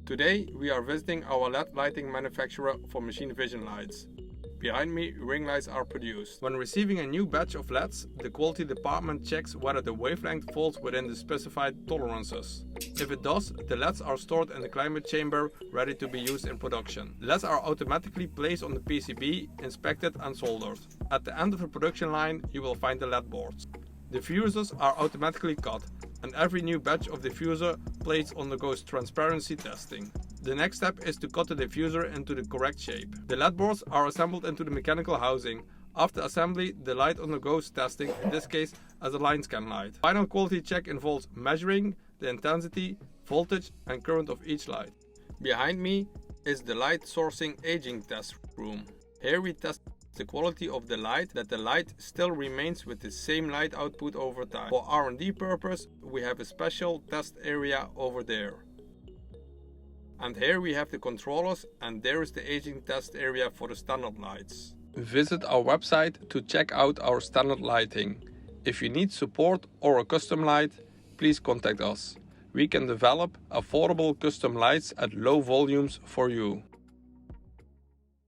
Today we are visiting our LED lighting manufacturer for machine vision lights. Behind me, ring lights are produced. When receiving a new batch of LEDs, the quality department checks whether the wavelength falls within the specified tolerances. If it does, the LEDs are stored in the climate chamber ready to be used in production. LEDs are automatically placed on the PCB, inspected and soldered. At the end of the production line, you will find the LED boards. Diffusers are automatically cut, and every new batch of diffuser plates undergoes transparency testing. The next step is to cut the diffuser into the correct shape. The LED boards are assembled into the mechanical housing. After assembly, the light undergoes testing, in this case as a line scan light. Final quality check involves measuring the intensity, voltage and current of each light. Behind me is the light sourcing aging test room. Here we test the quality of the light, that the light still remains with the same light output over time. For R&D purpose, we have a special test area over there. And here we have the controllers, and there is the aging test area for the standard lights. Visit our website to check out our standard lighting. If you need support or a custom light, please contact us. We can develop affordable custom lights at low volumes for you.